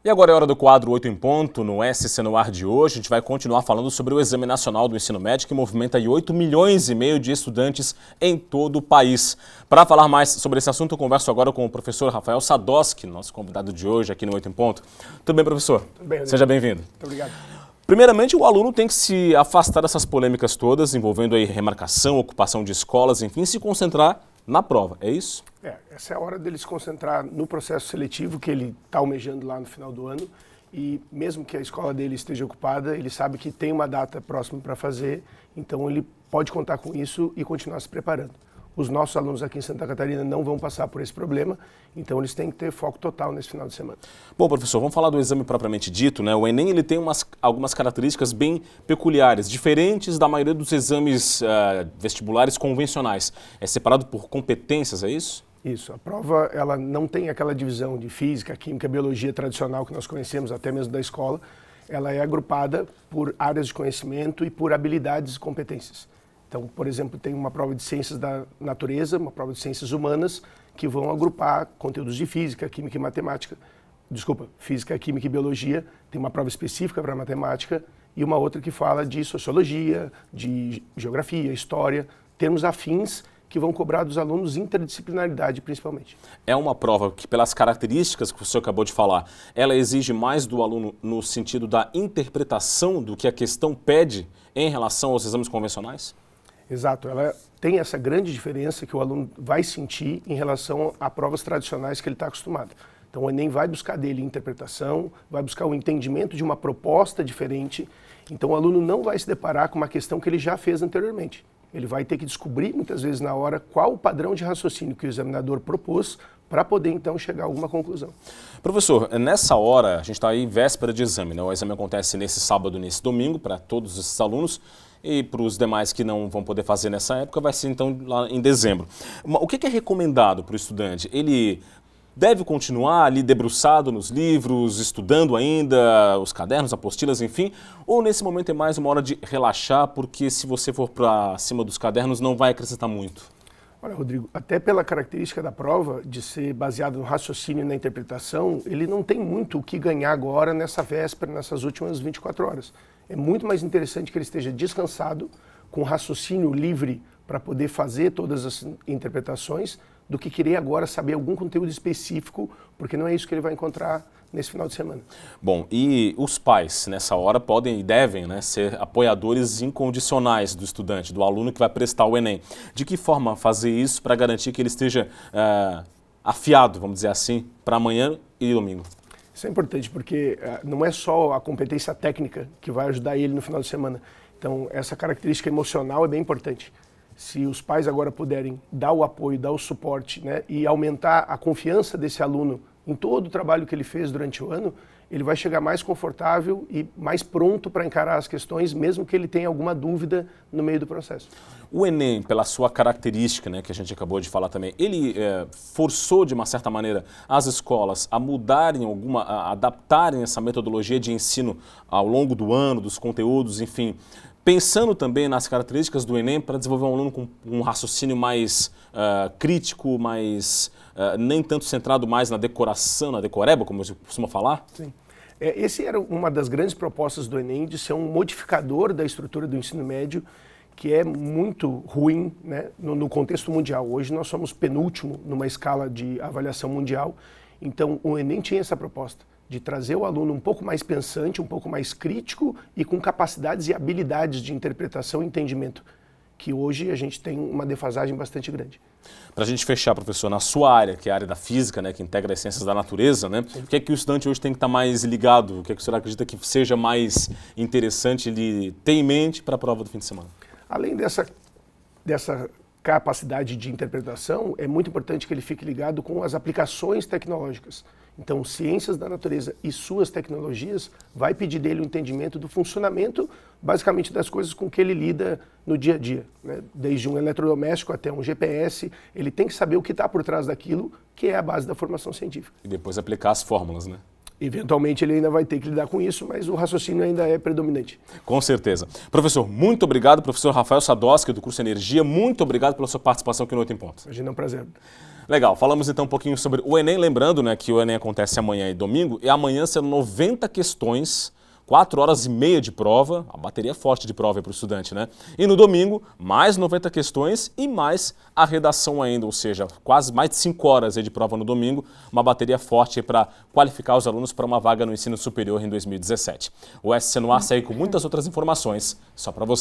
E agora é hora do quadro 8 em ponto, no SC no ar de hoje. A gente vai continuar falando sobre o Exame Nacional do Ensino Médio, que movimenta 8,5 milhões de estudantes em todo o país. Para falar mais sobre esse assunto, eu converso agora com o professor Rafael Sadosky, nosso convidado de hoje aqui no 8 em ponto. Tudo bem, professor? Tudo bem, seja bem-vindo. Muito obrigado. Primeiramente, o aluno tem que se afastar dessas polêmicas todas, envolvendo aí remarcação, ocupação de escolas, enfim, se concentrar na prova, é isso? Essa é a hora dele se concentrar no processo seletivo que ele está almejando lá no final do ano, e mesmo que a escola dele esteja ocupada, ele sabe que tem uma data próxima para fazer, então ele pode contar com isso e continuar se preparando. Os nossos alunos aqui em Santa Catarina não vão passar por esse problema, então eles têm que ter foco total nesse final de semana. Bom, professor, vamos falar do exame propriamente dito, né? O Enem ele tem algumas características bem peculiares, diferentes da maioria dos exames vestibulares convencionais. É separado por competências, é isso? Isso, a prova ela não tem aquela divisão de física, química, biologia tradicional que nós conhecemos até mesmo da escola. Ela é agrupada por áreas de conhecimento e por habilidades e competências. Então, por exemplo, tem uma prova de ciências da natureza, uma prova de ciências humanas, que vão agrupar conteúdos de física, química e matemática. Física, química e biologia. Tem uma prova específica para matemática e uma outra que fala de sociologia, de geografia, história, termos afins que vão cobrar dos alunos interdisciplinaridade, principalmente. É uma prova que, pelas características que o senhor acabou de falar, ela exige mais do aluno no sentido da interpretação do que a questão pede em relação aos exames convencionais? Exato, ela tem essa grande diferença que o aluno vai sentir em relação a provas tradicionais que ele está acostumado. Então o Enem vai buscar dele interpretação, vai buscar o entendimento de uma proposta diferente, então o aluno não vai se deparar com uma questão que ele já fez anteriormente. Ele vai ter que descobrir muitas vezes na hora qual o padrão de raciocínio que o examinador propôs para poder então chegar a alguma conclusão. Professor, nessa hora, a gente está aí em véspera de exame, né? O exame acontece nesse sábado e nesse domingo para todos esses alunos. E para os demais que não vão poder fazer nessa época, vai ser então lá em dezembro. O que é recomendado para o estudante? Ele deve continuar ali debruçado nos livros, estudando ainda os cadernos, apostilas, enfim? Ou nesse momento é mais uma hora de relaxar, porque se você for para cima dos cadernos não vai acrescentar muito? Olha, Rodrigo, até pela característica da prova, de ser baseado no raciocínio e na interpretação, ele não tem muito o que ganhar agora nessa véspera, nessas últimas 24 horas. É muito mais interessante que ele esteja descansado, com raciocínio livre para poder fazer todas as interpretações, do que querer agora saber algum conteúdo específico, porque não é isso que ele vai encontrar nesse final de semana. Bom, e os pais, nessa hora, podem e devem, né, ser apoiadores incondicionais do estudante, do aluno que vai prestar o Enem. De que forma fazer isso para garantir que ele esteja afiado, vamos dizer assim, para amanhã e domingo? Isso é importante, porque não é só a competência técnica que vai ajudar ele no final de semana. Então, essa característica emocional é bem importante. Se os pais agora puderem dar o apoio, dar o suporte, né, e aumentar a confiança desse aluno em todo o trabalho que ele fez durante o ano, ele vai chegar mais confortável e mais pronto para encarar as questões, mesmo que ele tenha alguma dúvida no meio do processo. O Enem, pela sua característica, né, que a gente acabou de falar também, ele forçou de uma certa maneira as escolas a mudarem a adaptarem essa metodologia de ensino ao longo do ano, dos conteúdos, enfim, pensando também nas características do Enem para desenvolver um aluno com um raciocínio mais crítico, mais nem tanto centrado mais na decoração, na decoreba, como você costuma falar? Sim. Esse era uma das grandes propostas do Enem, de ser um modificador da estrutura do ensino médio, que é muito ruim, né, no contexto mundial. Hoje nós somos penúltimo numa escala de avaliação mundial, então o Enem tinha essa proposta de trazer o aluno um pouco mais pensante, um pouco mais crítico e com capacidades e habilidades de interpretação e entendimento, que hoje a gente tem uma defasagem bastante grande. Para a gente fechar, professor, na sua área, que é a área da física, né, que integra as ciências da natureza, né, o que é que o estudante hoje tem que estar mais ligado? O que é que o senhor acredita que seja mais interessante ele ter em mente para a prova do fim de semana? Além dessa capacidade de interpretação, é muito importante que ele fique ligado com as aplicações tecnológicas. Então, ciências da natureza e suas tecnologias vai pedir dele o entendimento do funcionamento, basicamente, das coisas com que ele lida no dia a dia, né? Desde um eletrodoméstico até um GPS, ele tem que saber o que está por trás daquilo, que é a base da formação científica. E depois aplicar as fórmulas, né? Eventualmente ele ainda vai ter que lidar com isso, mas o raciocínio ainda é predominante. Com certeza. Professor, muito obrigado, professor Rafael Sadosky, do curso Energia, muito obrigado pela sua participação aqui no 8 em Ponto. Imagina, é um prazer. Legal, falamos então um pouquinho sobre o Enem, lembrando, né, que o Enem acontece amanhã e domingo, e amanhã serão 90 questões, 4 horas e meia de prova, a bateria forte de prova para o estudante, né? E no domingo, mais 90 questões e mais a redação ainda, ou seja, quase mais de 5 horas de prova no domingo, uma bateria forte para qualificar os alunos para uma vaga no ensino superior em 2017. O SC no Ar segue com muitas outras informações, só para você.